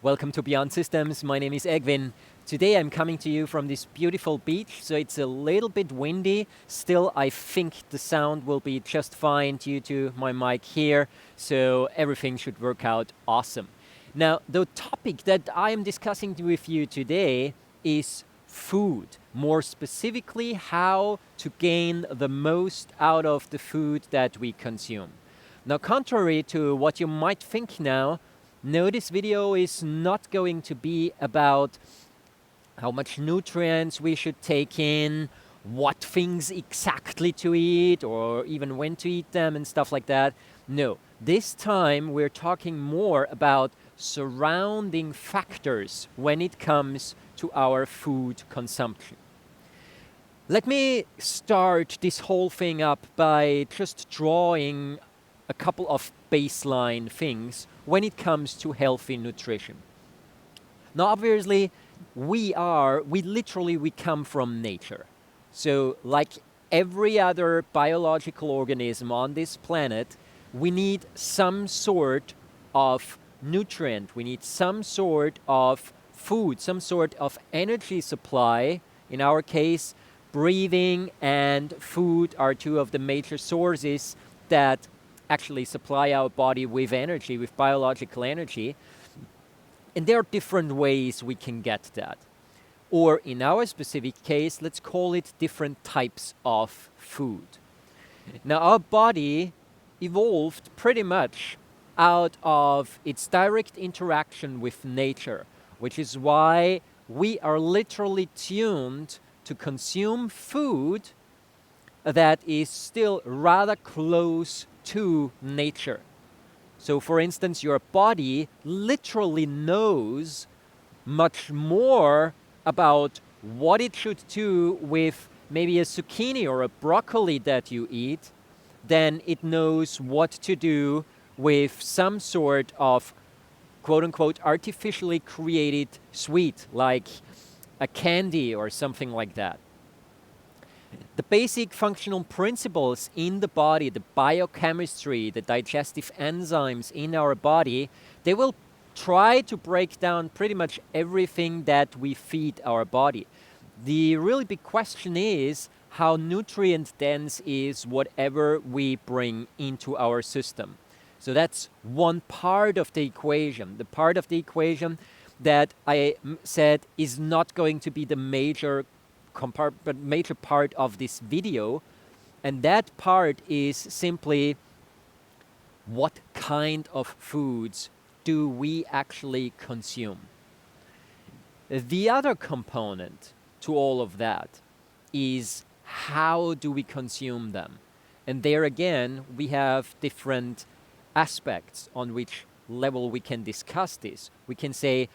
Welcome to Beyond Systems. My name is Egwin. Today I'm coming to you from this beautiful beach, so it's a little bit windy. Still, I think the sound will be just fine due to my mic here, so everything should work out awesome. Now, the topic that I am discussing with you today is food. More specifically, how to gain the most out of the food that we consume. Now, contrary to what you might think now, no, this video is not going to be about how much nutrients we should take in, what things exactly to eat, or even when to eat them and stuff like that. No, this time we're talking more about surrounding factors when it comes to our food consumption. Let me start this whole thing up by just drawing a couple of baseline things when it comes to healthy nutrition. Now, obviously, we come from nature. So, like every other biological organism on this planet, we need some sort of nutrient. We need some sort of food, some sort of energy supply. In our case, breathing and food are two of the major sources that actually supply our body with energy, with biological energy. And there are different ways we can get that. Or in our specific case, let's call it different types of food. Now, our body evolved pretty much out of its direct interaction with nature, which is why we are literally tuned to consume food that is still rather close to nature. So, for instance, your body literally knows much more about what it should do with maybe a zucchini or a broccoli that you eat than it knows what to do with some sort of quote-unquote artificially created sweet, like a candy or something like that. The basic functional principles in the body, the biochemistry, the digestive enzymes in our body, they will try to break down pretty much everything that we feed our body. The really big question is how nutrient dense is whatever we bring into our system. So that's one part of the equation. The part of the equation that I said is not going to be the major part of this video, and that part is simply what kind of foods do we actually consume. The other component to all of that is how do we consume them, and there again we have different aspects on which level we can discuss this. We can say,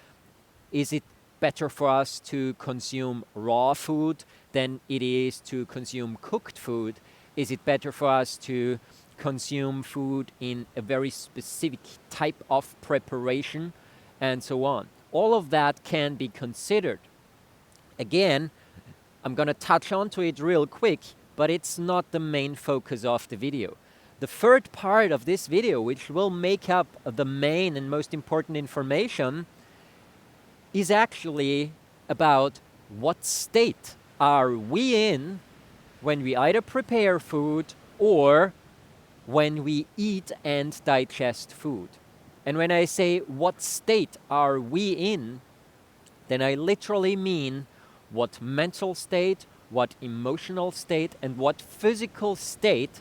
is it better for us to consume raw food than it is to consume cooked food? Is it better for us to consume food in a very specific type of preparation, and so on? All of that can be considered. Again, I'm going to touch onto it real quick, but it's not the main focus of the video. The third part of this video, which will make up the main and most important information, is actually about what state are we in when we either prepare food or when we eat and digest food. And when I say what state are we in, then I literally mean what mental state, what emotional state, and what physical state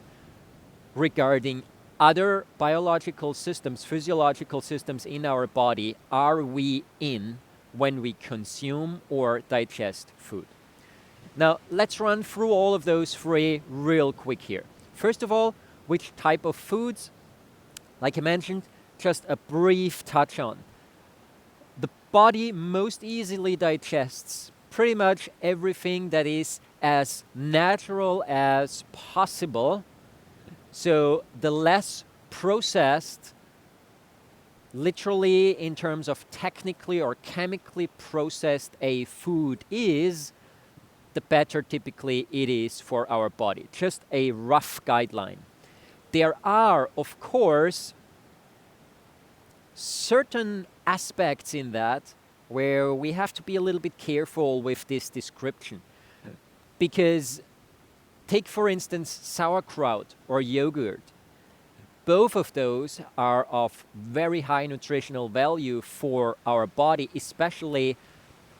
regarding other biological systems, physiological systems in our body are we in when we consume or digest food. Now, let's run through all of those three real quick here. First of all, which type of foods? Like I mentioned, just a brief touch on. The body most easily digests pretty much everything that is as natural as possible. So the less processed, literally in terms of technically or chemically processed a food is, the better typically it is for our body. Just a rough guideline. There are, of course, certain aspects in that where we have to be a little bit careful with this description. Because take, for instance, sauerkraut or yogurt. Both of those are of very high nutritional value for our body, especially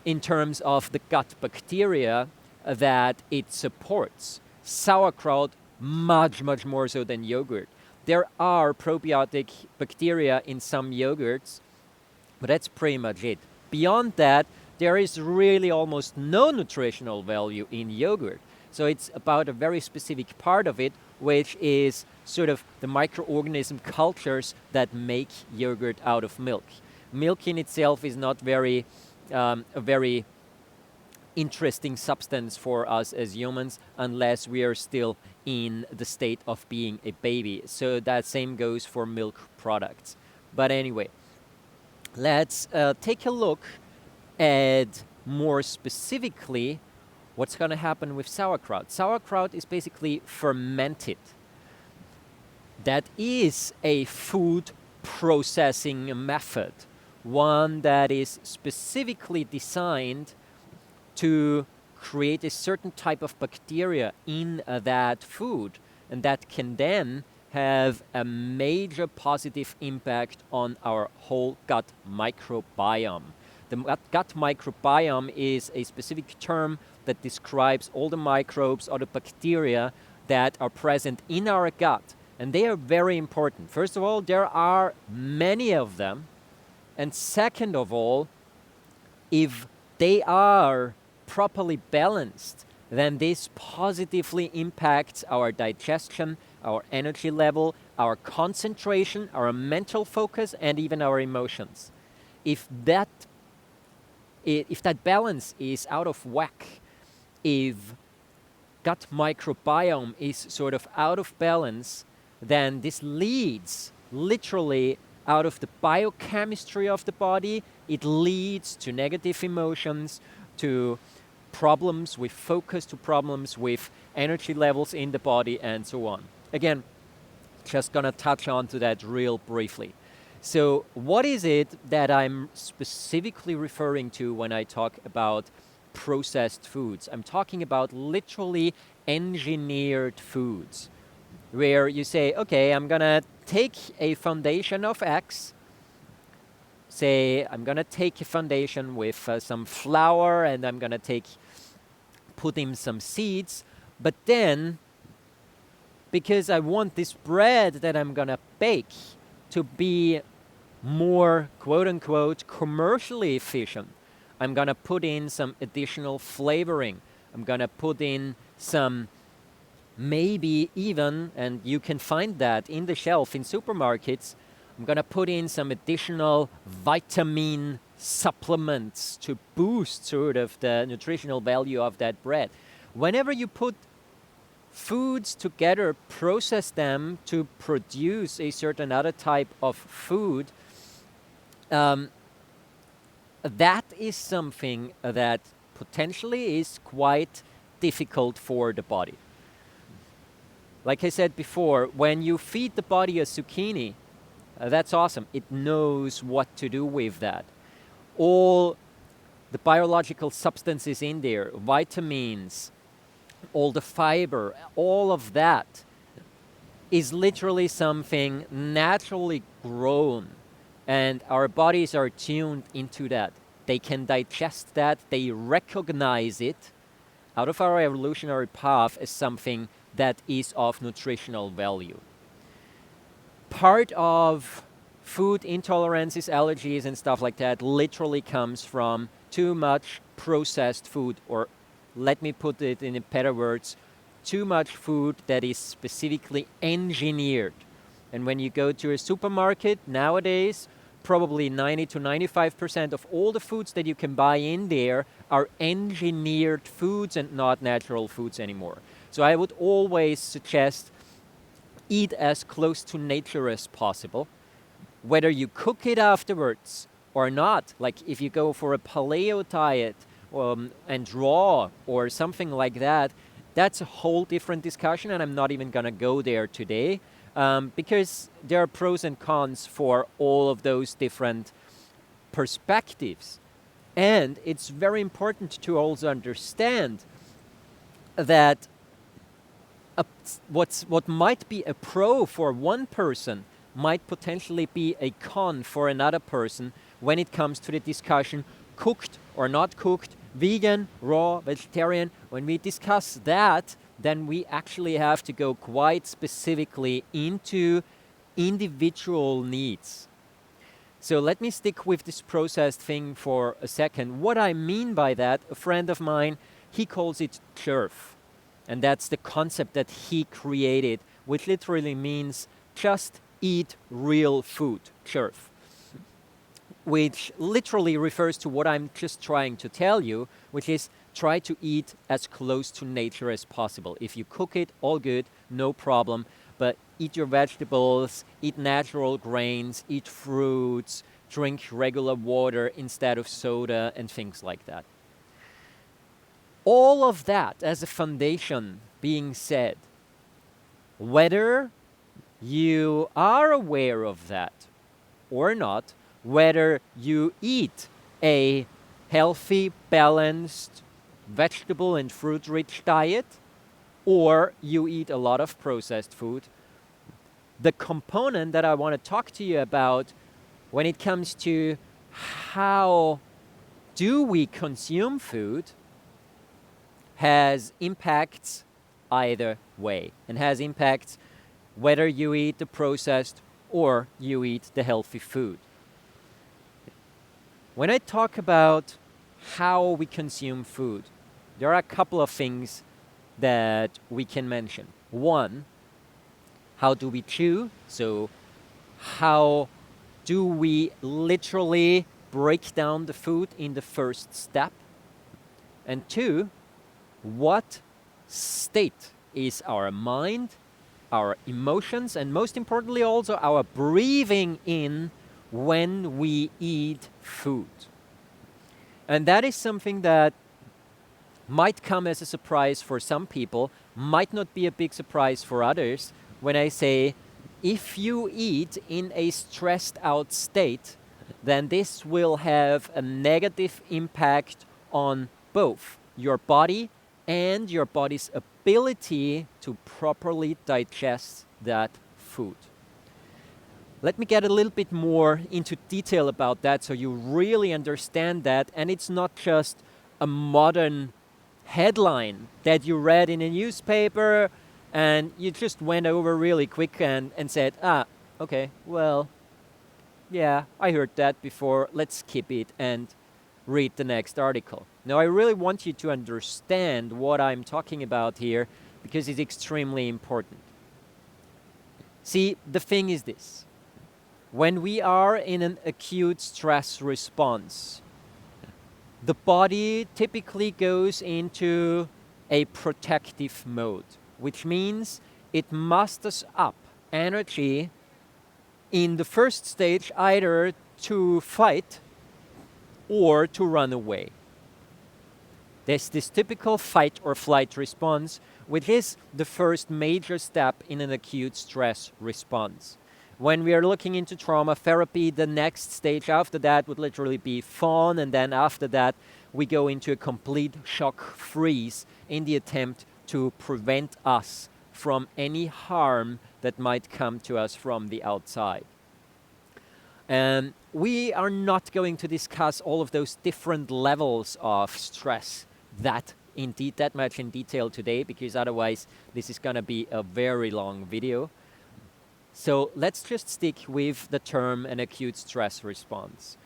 in terms of the gut bacteria that it supports. Sauerkraut, much, much more so than yogurt. There are probiotic bacteria in some yogurts, but that's pretty much it. Beyond that, there is really almost no nutritional value in yogurt. So it's about a very specific part of it, which is sort of the microorganism cultures that make yogurt out of milk. Milk in itself is not a very interesting substance for us as humans unless we are still in the state of being a baby. So that same goes for milk products. But anyway, let's take a look at more specifically what's going to happen with sauerkraut. Sauerkraut is basically fermented. That is a food processing method, one that is specifically designed to create a certain type of bacteria in that food, and that can then have a major positive impact on our whole gut microbiome. The gut microbiome is a specific term that describes all the microbes or the bacteria that are present in our gut, and they are very important. First of all, there are many of them, and second of all, if they are properly balanced, then this positively impacts our digestion, our energy level, our concentration, our mental focus, and even our emotions. If that balance is out of whack, if gut microbiome is sort of out of balance, then this leads literally out of the biochemistry of the body. It leads to negative emotions, to problems with focus, to problems with energy levels in the body, and so on. Again, just gonna touch on to that real briefly. So what is it that I'm specifically referring to when I talk about processed foods? I'm talking about literally engineered foods, where you say, okay, I'm gonna take a foundation of X, say I'm gonna take a foundation with some flour, and I'm gonna put in some seeds, but then because I want this bread that I'm gonna bake to be more quote-unquote commercially efficient, I'm gonna put in some additional flavoring. I'm gonna put in some, maybe even, and you can find that in the shelf in supermarkets, I'm gonna put in some additional vitamin supplements to boost sort of the nutritional value of that bread. Whenever you put foods together, process them to produce a certain other type of food, that is something that potentially is quite difficult for the body. Like I said before, when you feed the body a zucchini, that's awesome. It knows what to do with that. All the biological substances in there, vitamins, all the fiber, all of that is literally something naturally grown, and our bodies are tuned into that. They can digest that, they recognize it out of our evolutionary path as something that is of nutritional value. Part of food intolerances, allergies, and stuff like that literally comes from too much processed food, or let me put it in better words, too much food that is specifically engineered. And when you go to a supermarket nowadays, probably 90 to 95% of all the foods that you can buy in there are engineered foods and not natural foods anymore. So I would always suggest eat as close to nature as possible, whether you cook it afterwards or not. Like if you go for a paleo diet and raw or something like that, that's a whole different discussion, and I'm not even gonna go there today. because there are pros and cons for all of those different perspectives. And it's very important to also understand that what might be a pro for one person might potentially be a con for another person when it comes to the discussion cooked or not cooked, vegan, raw, vegetarian. When we discuss that, then we actually have to go quite specifically into individual needs. So let me stick with this processed thing for a second. What I mean by that, a friend of mine, he calls it turf. And that's the concept that he created, which literally means just eat real food, turf. Which literally refers to what I'm just trying to tell you, which is try to eat as close to nature as possible. If you cook it, all good, no problem. But eat your vegetables, eat natural grains, eat fruits, drink regular water instead of soda and things like that. All of that as a foundation being said, whether you are aware of that or not, whether you eat a healthy, balanced, vegetable and fruit-rich diet, or you eat a lot of processed food, the component that I want to talk to you about when it comes to how do we consume food has impacts either way, and has impacts whether you eat the processed or you eat the healthy food. When I talk about how we consume food, there are a couple of things that we can mention. One, how do we chew? So how do we literally break down the food in the first step? And two, what state is our mind, our emotions, and most importantly also our breathing in when we eat food? And that is something that might come as a surprise for some people, might not be a big surprise for others, when I say, if you eat in a stressed out state, then this will have a negative impact on both your body and your body's ability to properly digest that food. Let me get a little bit more into detail about that so you really understand that, and it's not just a modern headline that you read in a newspaper and you just went over really quick and said, okay, well, yeah, I heard that before, let's skip it and read the next article. Now, I really want you to understand what I'm talking about here because it's extremely important. See, the thing is this. When we are in an acute stress response, the body typically goes into a protective mode, which means it musters up energy in the first stage either to fight or to run away. There's this typical fight or flight response, which is the first major step in an acute stress response. When we are looking into trauma therapy, the next stage after that would literally be fawn, and then after that we go into a complete shock freeze in the attempt to prevent us from any harm that might come to us from the outside. And we are not going to discuss all of those different levels of stress that much in detail today, because otherwise this is going to be a very long video. So let's just stick with the term an acute stress response.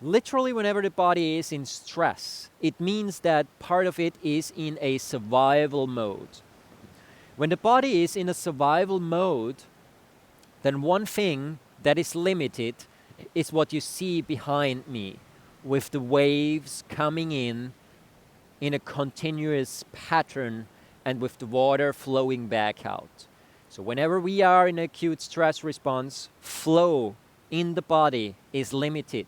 Literally, whenever the body is in stress, it means that part of it is in a survival mode. When the body is in a survival mode, then one thing that is limited is what you see behind me, with the waves coming in a continuous pattern and with the water flowing back out. So whenever we are in acute stress response, flow in the body is limited.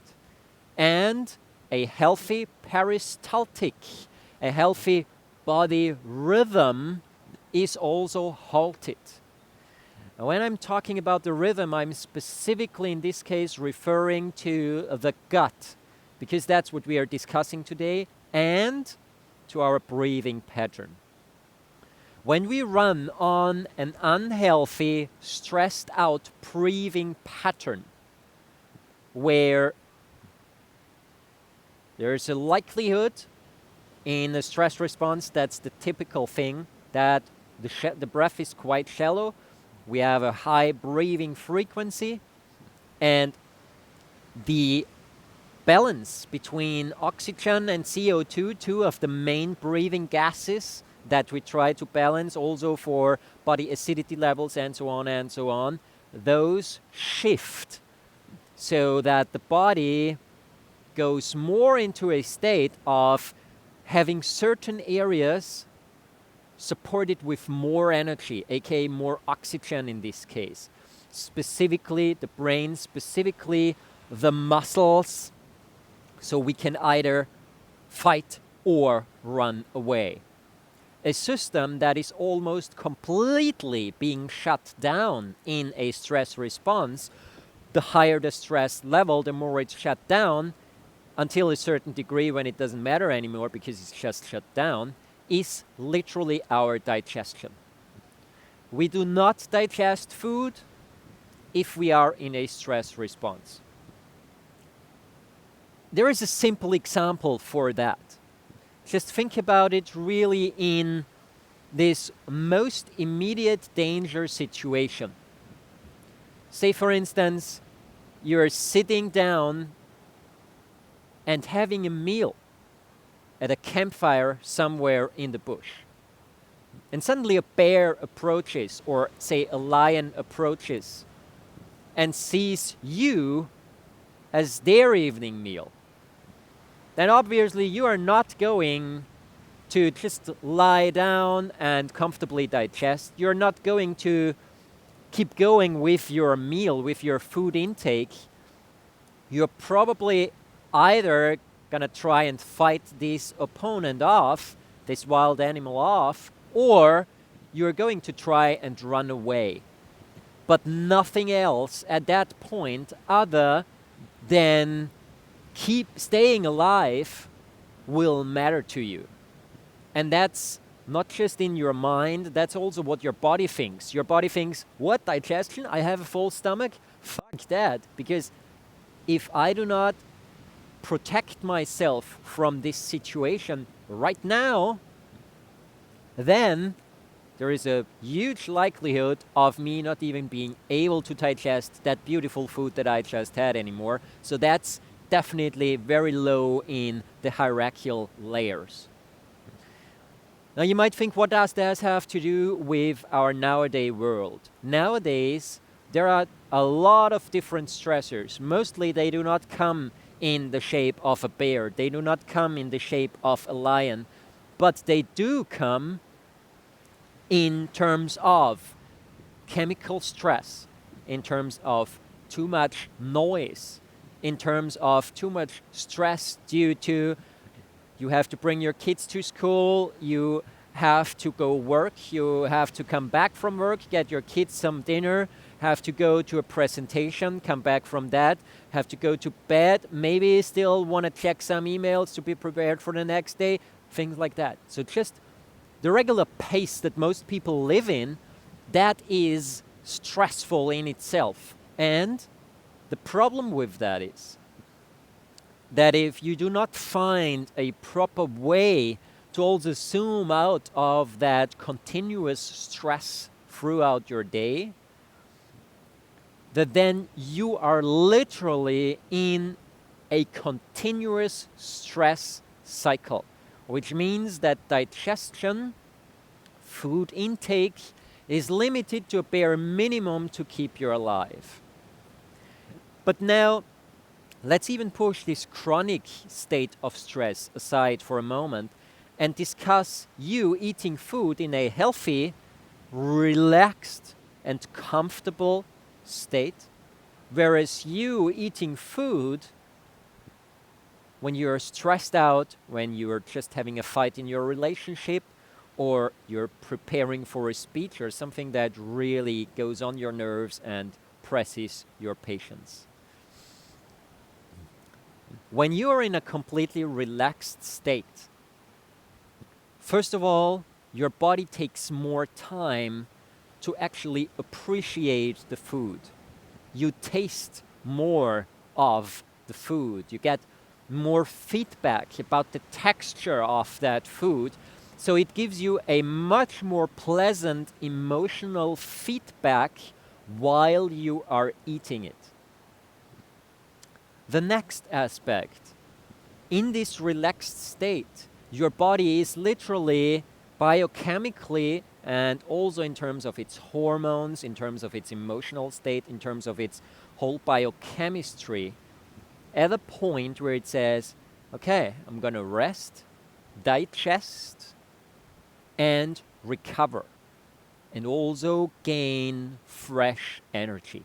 And a healthy peristaltic, a healthy body rhythm is also halted. And when I'm talking about the rhythm, I'm specifically in this case referring to the gut, because that's what we are discussing today, and to our breathing pattern. When we run on an unhealthy, stressed out breathing pattern, where there's a likelihood in a stress response, that's the typical thing, that the breath is quite shallow, we have a high breathing frequency, and the balance between oxygen and CO2, two of the main breathing gases that we try to balance also for body acidity levels and so on, those shift so that the body goes more into a state of having certain areas supported with more energy, aka more oxygen in this case. Specifically the brain, specifically the muscles, so we can either fight or run away. A system that is almost completely being shut down in a stress response, the higher the stress level, the more it's shut down, until a certain degree when it doesn't matter anymore because it's just shut down, is literally our digestion. We do not digest food if we are in a stress response. There is a simple example for that. Just think about it really in this most immediate danger situation. Say, for instance, you're sitting down and having a meal at a campfire somewhere in the bush. And suddenly a bear approaches, or say a lion approaches, and sees you as their evening meal. Then obviously you are not going to just lie down and comfortably digest. You're not going to keep going with your meal, with your food intake. You're probably either gonna try and fight this opponent off, this wild animal off, or you're going to try and run away. But nothing else at that point other than keep staying alive will matter to you. And that's not just in your mind, that's also what your body thinks. Your body thinks, what, digestion? I have a full stomach? Fuck that. Because if I do not protect myself from this situation right now, then there is a huge likelihood of me not even being able to digest that beautiful food that I just had anymore. So that's definitely very low in the hierarchical layers. Now you might think, what does that have to do with our nowadays world? Nowadays, there are a lot of different stressors. Mostly they do not come in the shape of a bear. They do not come in the shape of a lion. But they do come in terms of chemical stress, in terms of too much noise, in terms of too much stress due to you have to bring your kids to school, you have to go work, you have to come back from work, get your kids some dinner, have to go to a presentation, come back from that, have to go to bed, maybe still want to check some emails to be prepared for the next day, things like that. So just the regular pace that most people live in, that is stressful in itself. And the problem with that is that if you do not find a proper way to also zoom out of that continuous stress throughout your day, that then you are literally in a continuous stress cycle, which means that digestion, food intake, is limited to a bare minimum to keep you alive. But now, let's even push this chronic state of stress aside for a moment and discuss you eating food in a healthy, relaxed, and comfortable state, whereas you eating food when you're stressed out, when you're just having a fight in your relationship, or you're preparing for a speech or something that really goes on your nerves and presses your patience. When you are in a completely relaxed state, first of all, your body takes more time to actually appreciate the food. You taste more of the food. You get more feedback about the texture of that food. So it gives you a much more pleasant emotional feedback while you are eating it. The next aspect, in this relaxed state, your body is literally biochemically and also in terms of its hormones, in terms of its emotional state, in terms of its whole biochemistry, at a point where it says, okay, I'm going to rest, digest, and recover, and also gain fresh energy.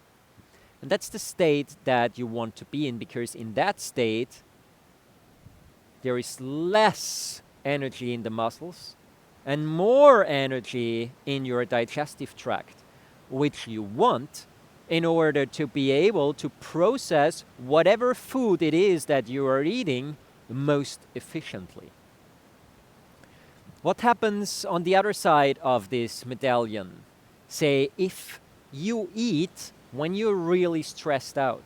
And that's the state that you want to be in, because in that state, there is less energy in the muscles and more energy in your digestive tract, which you want in order to be able to process whatever food it is that you are eating most efficiently. What happens on the other side of this medallion? Say, if you eat when you're really stressed out,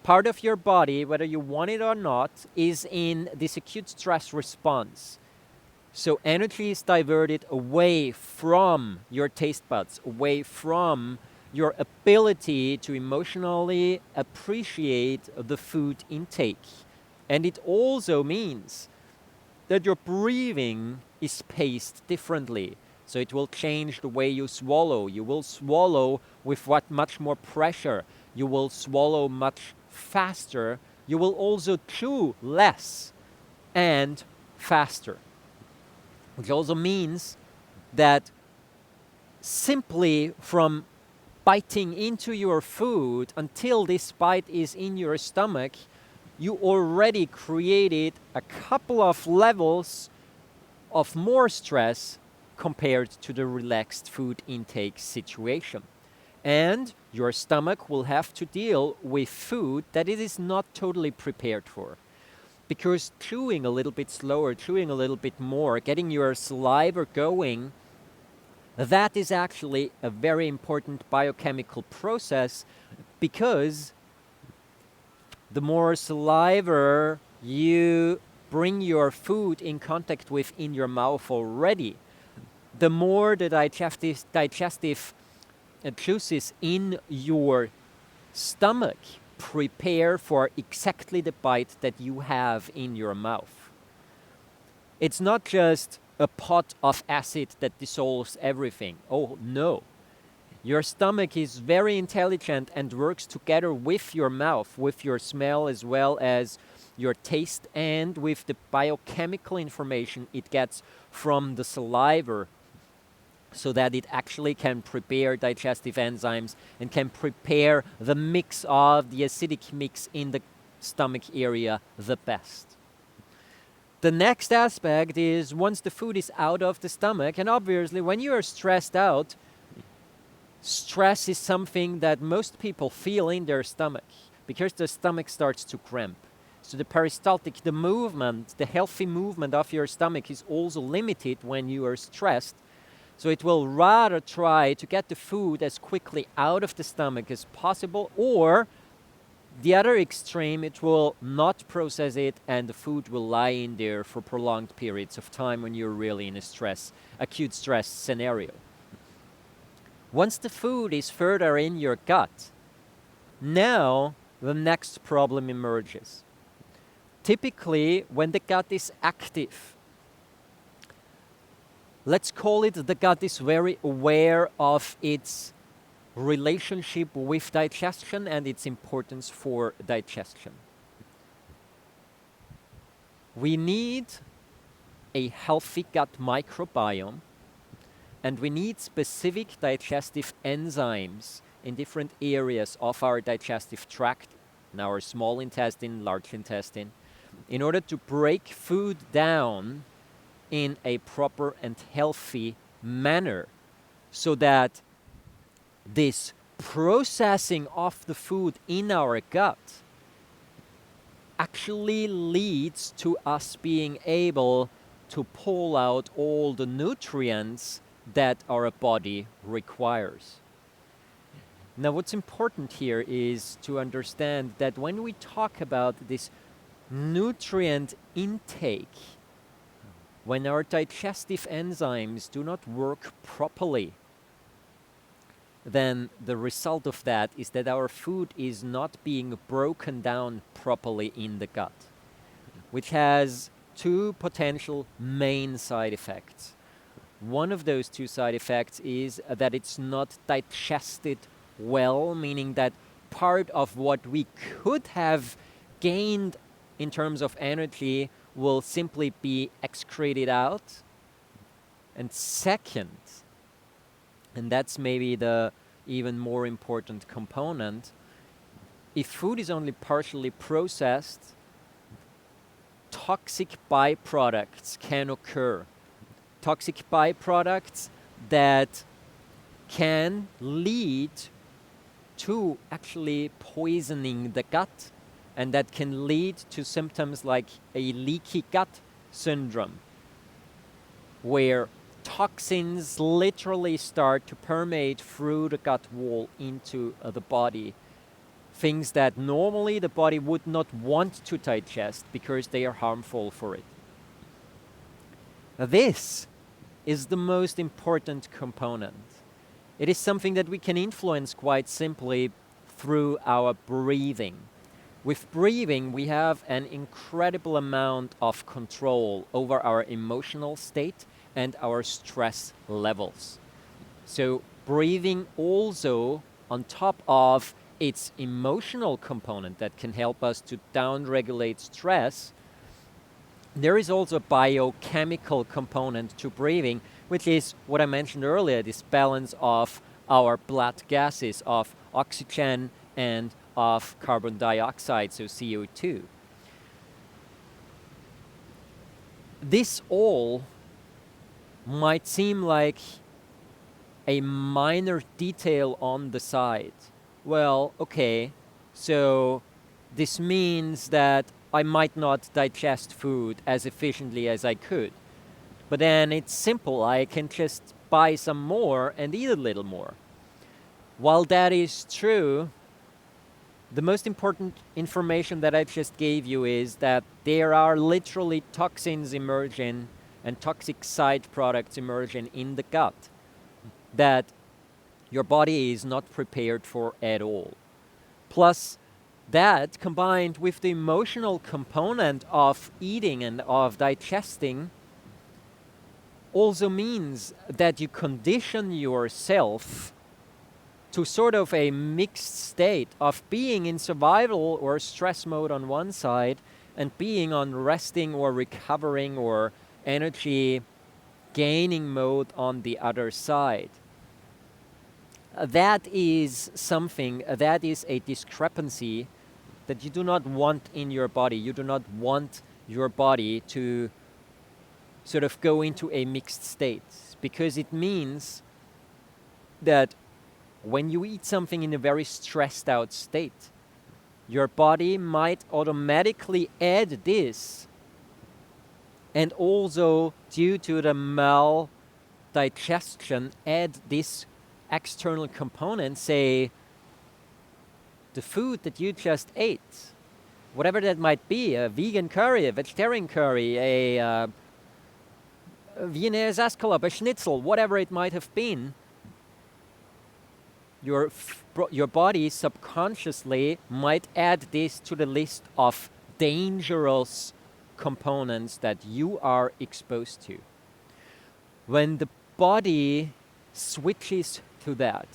part of your body, whether you want it or not, is in this acute stress response. So energy is diverted away from your taste buds, away from your ability to emotionally appreciate the food intake. And it also means that your breathing is paced differently. So it will change the way you swallow. You will swallow with much more pressure. You will swallow much faster. You will also chew less and faster. Which also means that simply from biting into your food until this bite is in your stomach, you already created a couple of levels of more stress compared to the relaxed food intake situation. And your stomach will have to deal with food that it is not totally prepared for. Because chewing a little bit slower, chewing a little bit more, getting your saliva going, that is actually a very important biochemical process, because the more saliva you bring your food in contact with in your mouth already, the more the digestive juices in your stomach prepare for exactly the bite that you have in your mouth. It's not just a pot of acid that dissolves everything. Oh, no. Your stomach is very intelligent and works together with your mouth, with your smell as well as your taste, and with the biochemical information it gets from the saliva, so that it actually can prepare digestive enzymes and can prepare the mix of the acidic mix in the stomach area the best. The next aspect is once the food is out of the stomach, and obviously when you are stressed out, stress is something that most people feel in their stomach because the stomach starts to cramp. So the peristaltic, the movement, the healthy movement of your stomach is also limited when you are stressed. So it will rather try to get the food as quickly out of the stomach as possible, or the other extreme, it will not process it and the food will lie in there for prolonged periods of time when you're really in a acute stress scenario. Once the food is further in your gut, now the next problem emerges. Typically, when the gut is active, let's call it the gut is very aware of its relationship with digestion and its importance for digestion. We need a healthy gut microbiome, and we need specific digestive enzymes in different areas of our digestive tract, in our small intestine, large intestine, in order to break food down in a proper and healthy manner, so that this processing of the food in our gut actually leads to us being able to pull out all the nutrients that our body requires. Now, what's important here is to understand that when we talk about this nutrient intake, when our digestive enzymes do not work properly, then the result of that is that our food is not being broken down properly in the gut, which has two potential main side effects. One of those two side effects is that it's not digested well, meaning that part of what we could have gained in terms of energy will simply be excreted out. And second, and that's maybe the even more important component, if food is only partially processed, toxic byproducts can occur. Toxic byproducts that can lead to actually poisoning the gut, and that can lead to symptoms like a leaky gut syndrome, where toxins literally start to permeate through the gut wall into the body. Things that normally the body would not want to digest because they are harmful for it. Now, this is the most important component. It is something that we can influence quite simply through our breathing. With breathing, we have an incredible amount of control over our emotional state and our stress levels. So breathing also, on top of its emotional component that can help us to downregulate stress, there is also a biochemical component to breathing, which is what I mentioned earlier, this balance of our blood gases, of oxygen and of carbon dioxide, so CO2. This all might seem like a minor detail on the side. Well, okay, so this means that I might not digest food as efficiently as I could. But then it's simple, I can just buy some more and eat a little more. While that is true, the most important information that I just gave you is that there are literally toxins emerging and toxic side products emerging in the gut that your body is not prepared for at all. Plus, that combined with the emotional component of eating and of digesting also means that you condition yourself to sort of a mixed state of being in survival or stress mode on one side and being on resting or recovering or energy gaining mode on the other side. That is something, that is a discrepancy that you do not want in your body. You do not want your body to sort of go into a mixed state, because it means that when you eat something in a very stressed out state, your body might automatically add this, and also due to the maldigestion add this external component, say the food that you just ate, whatever that might be, a vegan curry, a vegetarian curry, a Viennese escalope, a schnitzel, whatever it might have been, your body subconsciously might add this to the list of dangerous components that you are exposed to. When the body switches to that,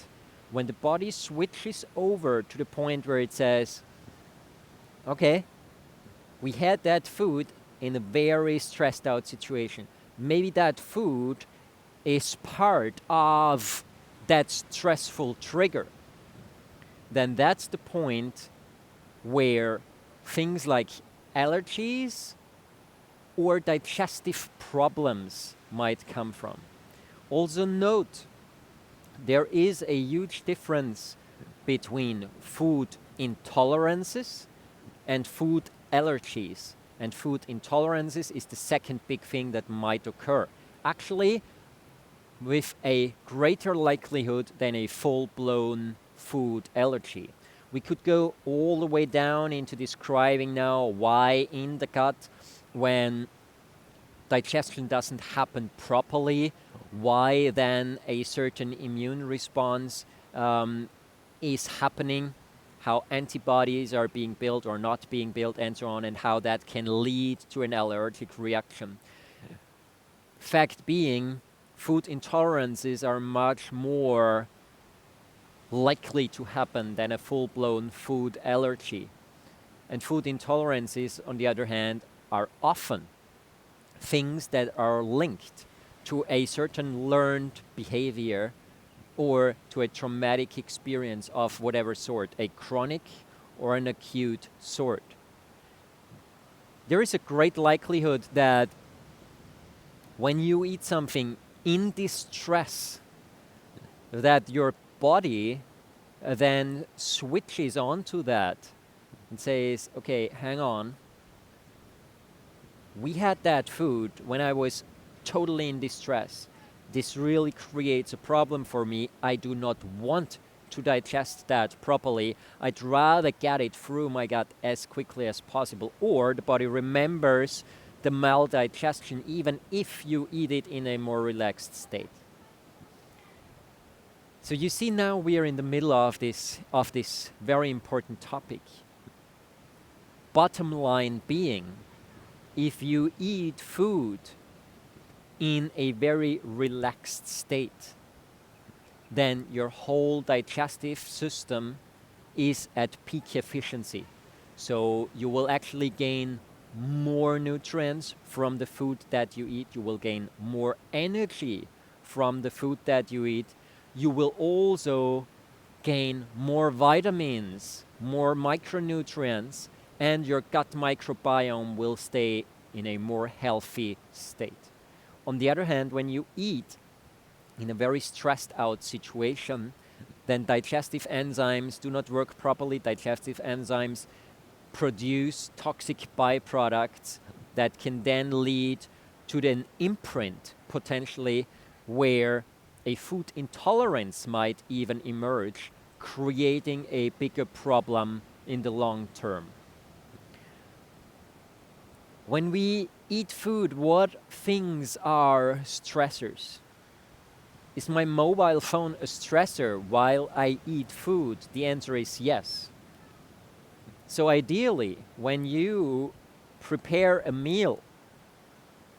when the body switches over to the point where it says, okay, we had that food in a very stressed out situation. Maybe that food is part of that stressful trigger. Then that's the point where things like allergies or digestive problems might come from. Also note, there is a huge difference between food intolerances and food allergies. And food intolerances is the second big thing that might occur. Actually, with a greater likelihood than a full-blown food allergy. We could go all the way down into describing now why in the gut, when digestion doesn't happen properly, why then a certain immune response is happening, how antibodies are being built or not being built, and so on, and how that can lead to an allergic reaction. Fact being, food intolerances are much more likely to happen than a full-blown food allergy. And food intolerances, on the other hand, are often things that are linked to a certain learned behavior or to a traumatic experience of whatever sort, a chronic or an acute sort. There is a great likelihood that when you eat something in distress, that your body then switches onto that and says, okay, hang on. We had that food when I was totally in distress. This really creates a problem for me. I do not want to digest that properly. I'd rather get it through my gut as quickly as possible. Or the body remembers the maldigestion even if you eat it in a more relaxed state. So you see, now we are in the middle of this very important topic. Bottom line being, if you eat food in a very relaxed state, then your whole digestive system is at peak efficiency. So you will actually gain more nutrients from the food that you eat. You will gain more energy from the food that you eat. You will also gain more vitamins, more micronutrients, and your gut microbiome will stay in a more healthy state. On the other hand, when you eat in a very stressed out situation, then digestive enzymes do not work properly. Digestive enzymes produce toxic byproducts that can then lead to an imprint, potentially, where a food intolerance might even emerge, creating a bigger problem in the long term. When we eat food, what things are stressors? Is my mobile phone a stressor while I eat food? The answer is yes. So ideally, when you prepare a meal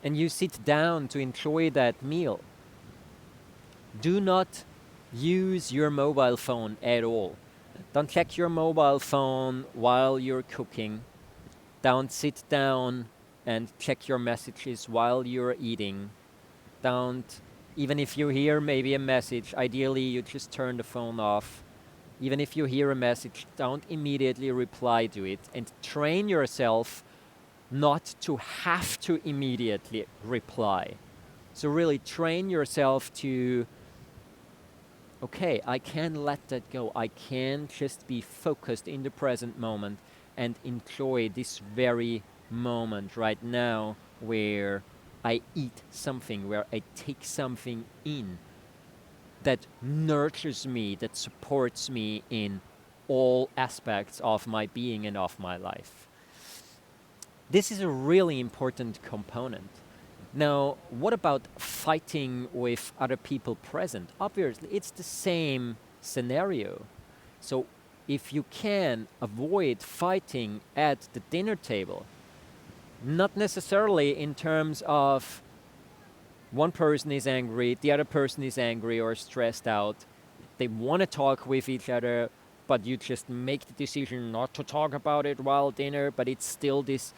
and you sit down to enjoy that meal, do not use your mobile phone at all. Don't check your mobile phone while you're cooking. Don't sit down and check your messages while you're eating. Don't, even if you hear maybe a message, ideally you just turn the phone off. Even if you hear a message, don't immediately reply to it, and train yourself not to have to immediately reply. So really train yourself to, okay, I can let that go. I can just be focused in the present moment and enjoy this very moment right now where I eat something, where I take something in that nurtures me, that supports me in all aspects of my being and of my life. This is a really important component. Now, what about fighting with other people present? Obviously, it's the same scenario. So if you can avoid fighting at the dinner table, not necessarily in terms of one person is angry, the other person is angry or stressed out. They want to talk with each other, but you just make the decision not to talk about it while dinner, but it's still this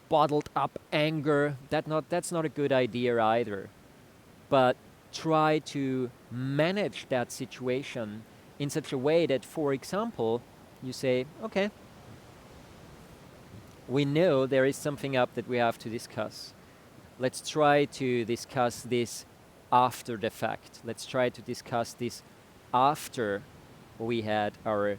bottled up anger. That's not a good idea either. But try to manage that situation in such a way that, for example, you say, okay, we know there is something up that we have to discuss. Let's try to discuss this after the fact. Let's try to discuss this after we had our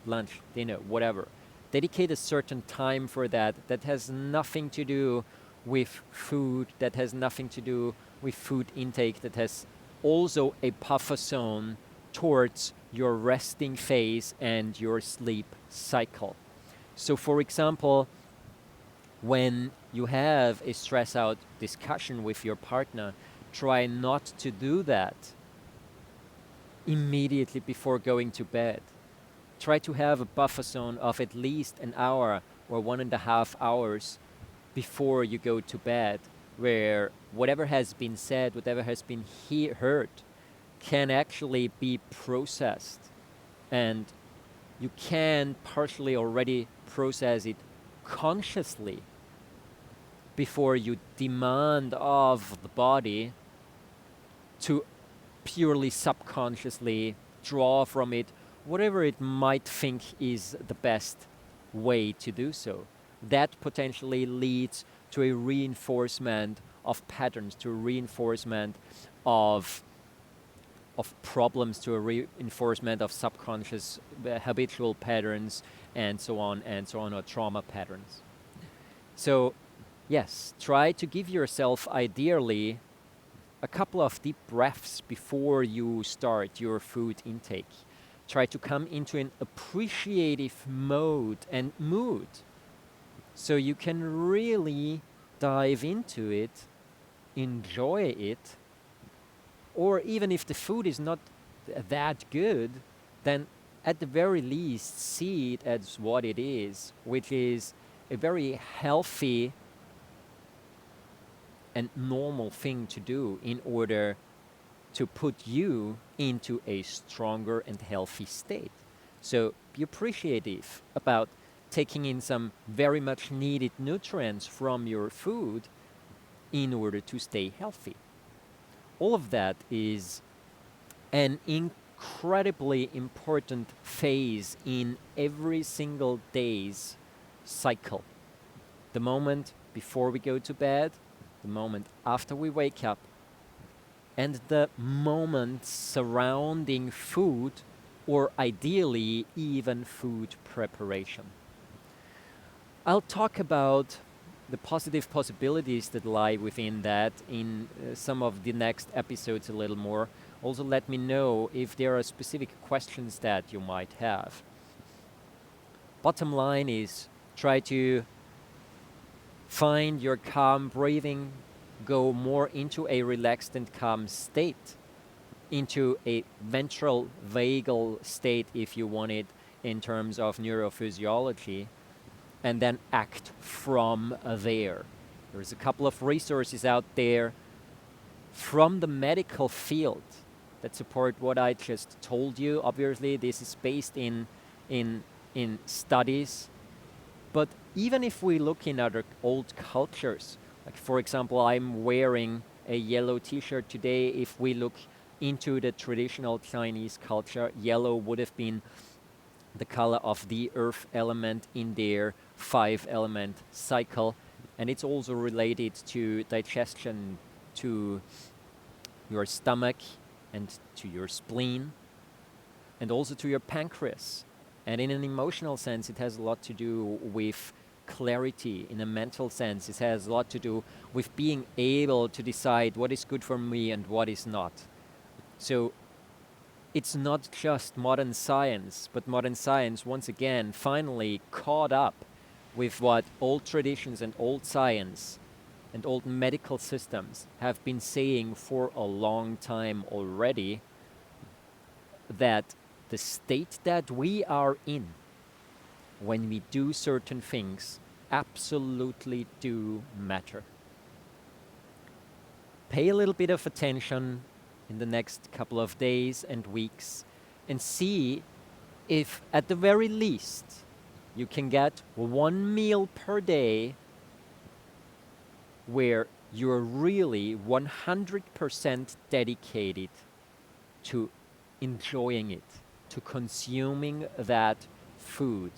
lunch, dinner, whatever. Dedicate a certain time for that. That has nothing to do with food, that has nothing to do with food intake, that has also a buffer zone towards your resting phase and your sleep cycle. So for example, when you have a stress out discussion with your partner, try not to do that immediately before going to bed. Try to have a buffer zone of at least an hour or 1.5 hours before you go to bed, where whatever has been said, whatever has been heard, can actually be processed. And you can partially already process it consciously before you demand of the body to purely subconsciously draw from it whatever it might think is the best way to do so. That potentially leads to a reinforcement of patterns, to a reinforcement of problems, to a reinforcement of subconscious habitual patterns, and so on, or trauma patterns. So yes, try to give yourself ideally a couple of deep breaths before you start your food intake. Try to come into an appreciative mode and mood so you can really dive into it, enjoy it, or even if the food is not that good, then at the very least see it as what it is, which is a very healthy and normal thing to do in order to put you into a stronger and healthy state. So be appreciative about taking in some very much needed nutrients from your food in order to stay healthy. All of that is an incredibly important phase in every single day's cycle. The moment before we go to bed, the moment after we wake up, and the moments surrounding food, or ideally even food preparation. I'll talk about the positive possibilities that lie within that in some of the next episodes a little more. Also let me know if there are specific questions that you might have. Bottom line is, try to find your calm breathing, go more into a relaxed and calm state, into a ventral vagal state if you want it in terms of neurophysiology, and then act from there. There's a couple of resources out there from the medical field that support what I just told you. Obviously, this is based in studies, but even if we look in other old cultures, like for example, I'm wearing a yellow t-shirt today. If we look into the traditional Chinese culture, yellow would have been the color of the earth element in their 5-element cycle. And it's also related to digestion, to your stomach and to your spleen, and also to your pancreas. And in an emotional sense, it has a lot to do with clarity. In a mental sense, it has a lot to do with being able to decide what is good for me and what is not. So it's not just modern science, but modern science, once again, finally caught up with what old traditions and old science and old medical systems have been saying for a long time already, that the state that we are in when we do certain things absolutely do matter. Pay a little bit of attention in the next couple of days and weeks and see if at the very least you can get one meal per day where you're really 100% dedicated to enjoying it, to consuming that food,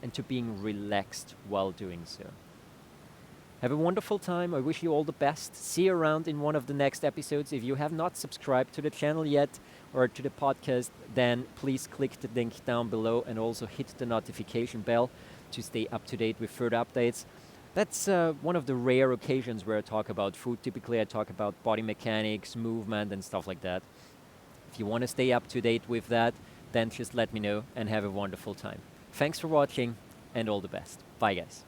and to being relaxed while doing so. Have a wonderful time. I wish you all the best. See you around in one of the next episodes. If you have not subscribed to the channel yet or to the podcast, then please click the link down below and also hit the notification bell to stay up to date with further updates. That's one of the rare occasions where I talk about food. Typically, I talk about body mechanics, movement, and stuff like that. If you want to stay up to date with that, then just let me know and have a wonderful time. Thanks for watching and all the best. Bye, guys.